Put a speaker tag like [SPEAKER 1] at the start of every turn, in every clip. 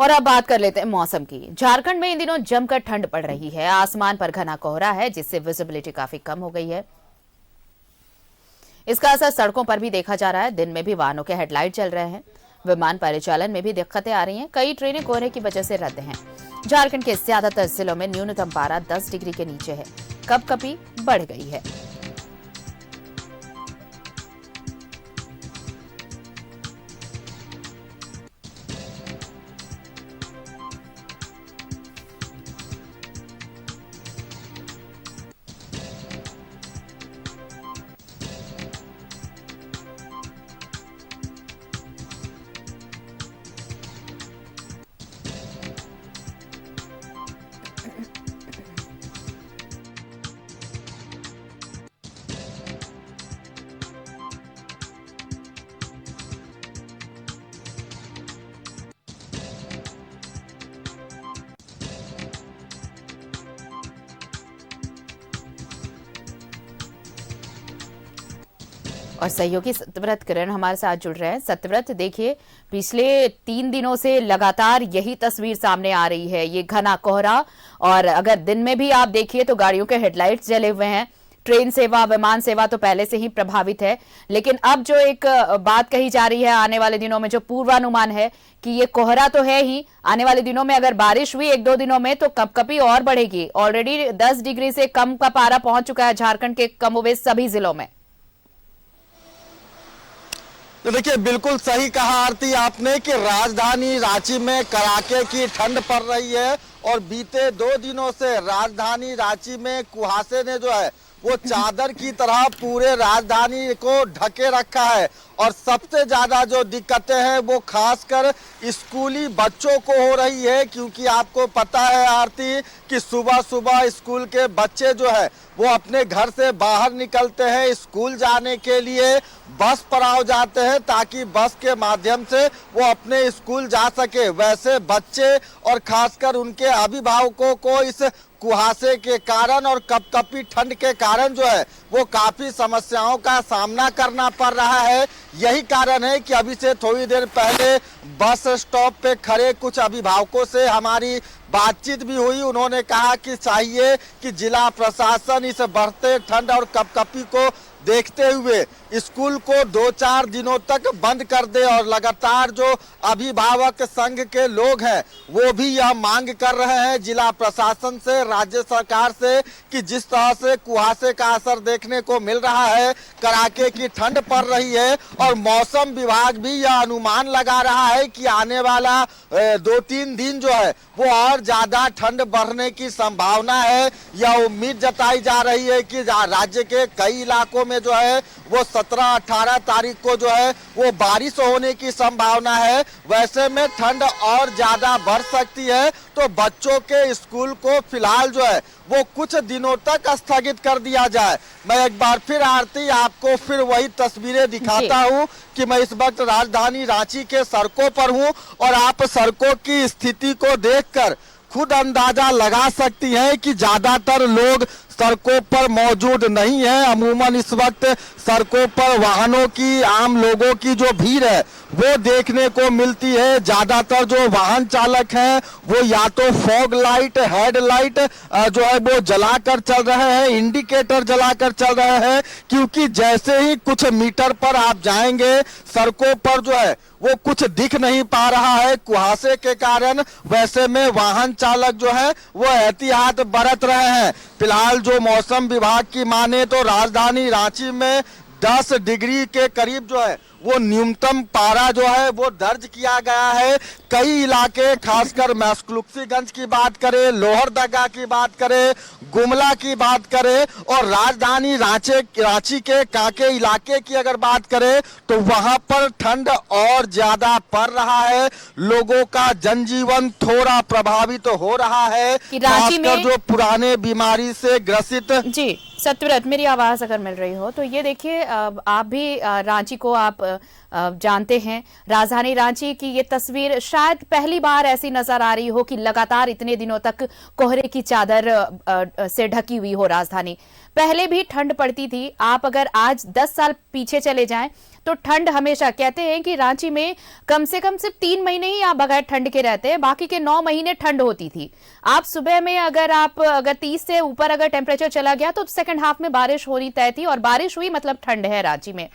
[SPEAKER 1] और अब बात कर लेते हैं मौसम की। झारखंड में इन दिनों जमकर ठंड पड़ रही है। आसमान पर घना कोहरा है, जिससे विजिबिलिटी काफी कम हो गई है। इसका असर सड़कों पर भी देखा जा रहा है। दिन में भी वाहनों के हेडलाइट जल रहे हैं। विमान परिचालन में भी दिक्कतें आ रही हैं। कई ट्रेनें कोहरे की वजह से रद्द हैं। झारखंड के ज्यादातर जिलों में न्यूनतम पारा 10 डिग्री के नीचे है। कपकपी बढ़ गई है। और सहयोगी सत्यव्रत किरण हमारे साथ जुड़ रहे हैं। सत्यव्रत, देखिए, पिछले 3 दिनों से लगातार यही तस्वीर सामने आ रही है, ये घना कोहरा। और अगर दिन में भी आप देखिए तो गाड़ियों के हेडलाइट्स जले हुए हैं। ट्रेन सेवा, विमान सेवा तो पहले से ही प्रभावित है। लेकिन अब जो एक बात कही जा रही है, आने वाले दिनों में जो पूर्वानुमान है कि ये कोहरा तो है ही, आने वाले दिनों में अगर बारिश हुई 1-2 दिनों में तो कपकपी और बढ़ेगी। ऑलरेडी 10 डिग्री से कम का पारा पहुंच चुका है झारखंड के कमोबेश सभी जिलों में।
[SPEAKER 2] तो देखिए, बिल्कुल सही कहा आरती आपने कि राजधानी रांची में कड़ाके की ठंड पड़ रही है। और बीते 2 दिनों से राजधानी रांची में कुहासे ने जो है वो चादर की तरह पूरे राजधानी को ढके रखा है। और सबसे ज्यादा जो दिक्कतें हैं वो खासकर स्कूली बच्चों को हो रही है, क्योंकि आपको पता है आरती कि सुबह सुबह स्कूल के बच्चे जो है वो अपने घर से बाहर निकलते हैं स्कूल जाने के लिए, बस पर आ जाते हैं ताकि बस के माध्यम से वो अपने स्कूल जा सके। वैसे बच्चे और खासकर उनके अभिभावकों को इस कुहासे के कारण और कपकपी ठंड के कारण जो है वो काफी समस्याओं का सामना करना पड़ रहा है। यही कारण है कि अभी से थोड़ी देर पहले बस स्टॉप पे खड़े कुछ अभिभावकों से हमारी बातचीत भी हुई। उन्होंने कहा कि चाहिए कि जिला प्रशासन इस बढ़ते ठंड और कपकपी को देखते हुए स्कूल को 2-4 दिनों तक बंद कर दे। और लगातार जो अभिभावक संघ के लोग हैं वो भी यह मांग कर रहे हैं जिला प्रशासन से, राज्य सरकार से, कि जिस तरह से कुहासे का असर देखने को मिल रहा है, कड़ाके की ठंड पड़ रही है और मौसम विभाग भी यह अनुमान लगा रहा है कि आने वाला 2-3 दिन जो है वो और ज्यादा ठंड बढ़ने की संभावना है। यह उम्मीद जताई जा रही है कि राज्य के कई इलाकों में जो है वो 17-18 तारीख को जो है वो बारिश होने की संभावना है। वैसे में ठंड और ज्यादा बढ़ सकती है, तो बच्चों के स्कूल को फिलहाल जो है वो कुछ दिनों तक स्थगित कर दिया जाए। मैं एक बार फिर आरती आपको फिर वही तस्वीरें दिखाता हूँ कि मैं इस वक्त राजधानी रांची के सड़कों पर हूँ और आप सड़कों की स्थिति को देखकर खुद अंदाजा लगा सकती हैं कि ज्यादातर लोग सड़कों पर मौजूद नहीं है। अमूमन इस वक्त सड़कों पर वाहनों की, आम लोगों की जो भीड़ है वो देखने को मिलती है। ज्यादातर जो वाहन चालक हैं वो या तो फॉग लाइट, हेडलाइट जो है वो जलाकर चल रहे हैं, इंडिकेटर जलाकर चल रहे हैं, क्योंकि जैसे ही कुछ मीटर पर आप जाएंगे सड़कों पर जो है वो कुछ दिख नहीं पा रहा है कुहासे के कारण। वैसे में वाहन चालक जो है वो एहतियात बरत रहे हैं। फिलहाल जो मौसम विभाग की माने तो राजधानी रांची में 10 डिग्री के करीब जो है वो न्यूनतम पारा जो है वो दर्ज किया गया है। कई इलाके, खासकर मैक्लुस्कीगंज की बात करें, लोहरदगा की बात करें, गुमला की बात करें और राजधानी रांची के कांके इलाके की अगर बात करें तो वहां पर ठंड और ज्यादा पड़ रहा है। लोगों का जनजीवन थोड़ा प्रभावित हो रहा है, खासकर जो पुराने बीमारी से ग्रसित।
[SPEAKER 1] जी सत्यव्रत, मेरी आवाज अगर मिल रही हो तो ये देखिए, आप भी रांची को आप जानते हैं राजधानी रांची की ये तस्वीर शायद पहली बार ऐसी नजर आ रही हो कि लगातार इतने दिनों तक कोहरे की चादर से ढकी हुई हो राजधानी। पहले भी ठंड पड़ती थी। आप अगर आज 10 साल पीछे चले जाएं तो ठंड हमेशा, कहते हैं कि रांची में कम से कम सिर्फ 3 महीने ही आप बगैर ठंड के रहते हैं, बाकी के 9 महीने ठंड होती थी। आप सुबह में अगर 30 से ऊपर अगर टेम्परेचर चला गया तो सेकंड हाफ में बारिश होनी तय थी, और बारिश हुई मतलब ठंड है रांची में।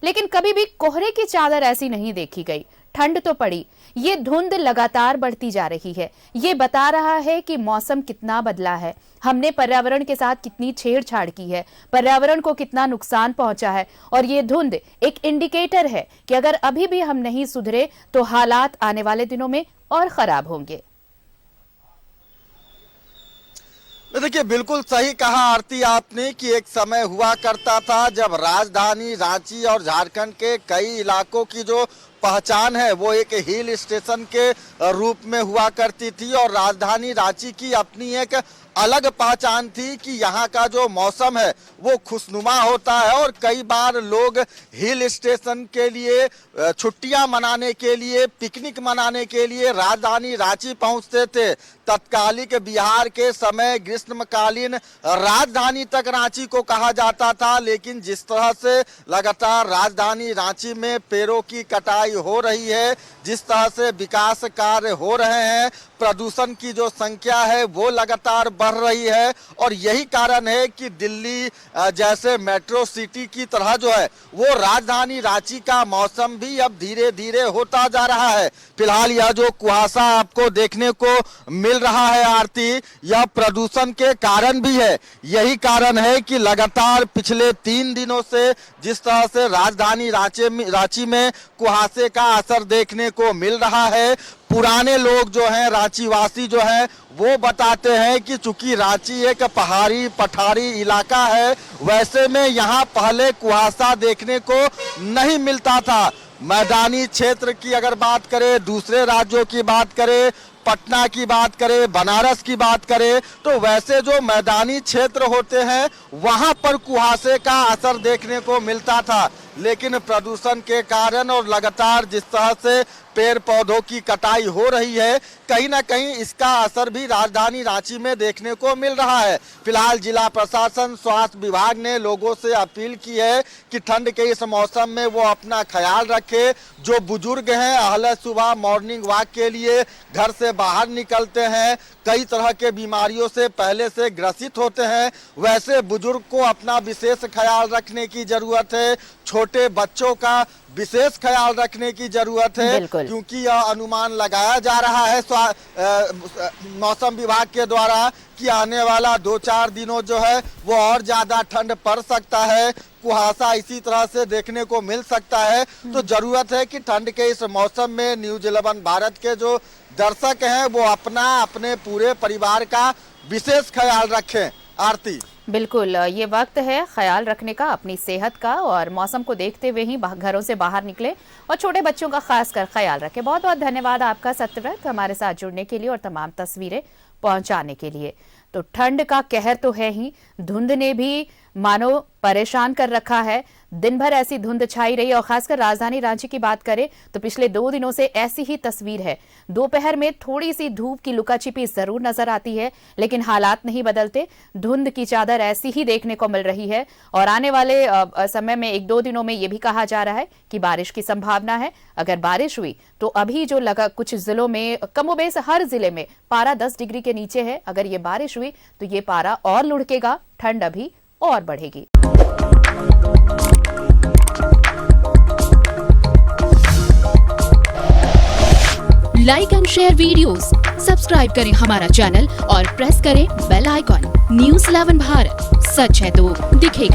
[SPEAKER 1] लेकिन कभी भी कोहरे की चादर ऐसी नहीं देखी गई। ठंड तो पड़ी, ये धुंध लगातार बढ़ती जा रही है। ये बता रहा है कि मौसम कितना बदला है, हमने पर्यावरण के साथ कितनी छेड़छाड़ की है, पर्यावरण को कितना नुकसान पहुंचा है। और ये धुंध एक इंडिकेटर है कि अगर अभी भी हम नहीं सुधरे तो हालात आने वाले दिनों में और खराब होंगे।
[SPEAKER 2] देखिए, बिल्कुल सही कहा आरती आपने कि एक समय हुआ करता था जब राजधानी रांची और झारखंड के कई इलाकों की जो पहचान है वो एक हिल स्टेशन के रूप में हुआ करती थी, और राजधानी रांची की अपनी एक अलग पहचान थी कि यहाँ का जो मौसम है वो खुशनुमा होता है। और कई बार लोग हिल स्टेशन के लिए छुट्टियां मनाने के लिए, पिकनिक मनाने के लिए राजधानी रांची पहुँचते थे। तत्कालिक बिहार के समय ग्रीष्मकालीन राजधानी तक रांची को कहा जाता था, लेकिन जिस तरह से लगातार राजधानी रांची में पेड़ों की कटाई हो रही है, जिस तरह से विकास कार्य हो रहे हैं, प्रदूषण की जो संख्या है वो लगातार बढ़ रही है। और यही कारण है कि दिल्ली जैसे मेट्रो सिटी की तरह जो है वो राजधानी रांची का मौसम भी अब धीरे धीरे होता जा रहा है। फिलहाल यह जो कुहासा आपको देखने को मिल रहा है आरती, यह प्रदूषण के कारण भी है। यही कारण है कि लगातार पिछले 3 दिनों से जिस तरह से राजधानी रांची में कुहासे का असर देखने को मिल रहा है, पुराने लोग जो हैं, रांची वासी जो हैं, वो बताते हैं कि चूंकि रांची एक पहाड़ी पठारी इलाका है, वैसे में यहाँ पहले कुहासा देखने को नहीं मिलता था। मैदानी क्षेत्र की अगर बात करें, दूसरे राज्यों की बात करें, पटना की बात करें, बनारस की बात करें, तो वैसे जो मैदानी क्षेत्र होते हैं वहां पर कुहासे का असर देखने को मिलता था। लेकिन प्रदूषण के कारण और लगातार जिस तरह से पेड़ पौधों की कटाई हो रही है, कहीं ना कहीं इसका असर भी राजधानी रांची में देखने को मिल रहा है। फिलहाल जिला प्रशासन, स्वास्थ्य विभाग ने लोगों से अपील की है कि ठंड के इस मौसम में वो अपना ख्याल रखे। जो बुजुर्ग हैं, अहले सुबह मॉर्निंग वॉक के लिए घर से बाहर निकलते हैं, कई तरह के बीमारियों से पहले से ग्रसित होते हैं, वैसे बुजुर्ग को अपना विशेष ख्याल रखने की जरूरत है। छोटे बच्चों का विशेष ख्याल रखने की जरूरत है, क्योंकि यह अनुमान लगाया जा रहा है मौसम विभाग के द्वारा कि आने वाला 2-4 दिनों जो है वो और ज्यादा ठंड पड़ सकता है, कुहासा इसी तरह से देखने को मिल सकता है। तो जरूरत है कि ठंड के इस मौसम में न्यूज़ 11 भारत के जो दर्शक हैं वो अपने पूरे परिवार का विशेष ख्याल रखें। आरती,
[SPEAKER 1] बिल्कुल, ये वक्त है ख्याल रखने का, अपनी सेहत का, और मौसम को देखते हुए ही घरों से बाहर निकले और छोटे बच्चों का खासकर ख्याल रखें। बहुत बहुत धन्यवाद आपका सत्यव्रत, हमारे साथ जुड़ने के लिए और तमाम तस्वीरें पहुंचाने के लिए। तो ठंड का कहर तो है ही, धुंध ने भी मानो परेशान कर रखा है। दिन भर ऐसी धुंध छाई रही, और खासकर राजधानी रांची की बात करें तो पिछले 2 दिनों से ऐसी ही तस्वीर है। दोपहर में थोड़ी सी धूप की लुकाछिपी जरूर नजर आती है, लेकिन हालात नहीं बदलते। धुंध की चादर ऐसी ही देखने को मिल रही है, और आने वाले समय में 1-2 दिनों में यह भी कहा जा रहा है कि बारिश की संभावना है। अगर बारिश हुई तो अभी जो लगा कुछ जिलों में, कमोबेश हर जिले में पारा 10 डिग्री के नीचे है। अगर ये बारिश हुई तो ये पारा और लुढ़केगा, ठंड अभी और बढ़ेगी।
[SPEAKER 3] Like and share videos, subscribe करें हमारा चैनल और प्रेस करें बेल आइकॉन। न्यूज़ 11 भारत, सच है तो दिखेगा।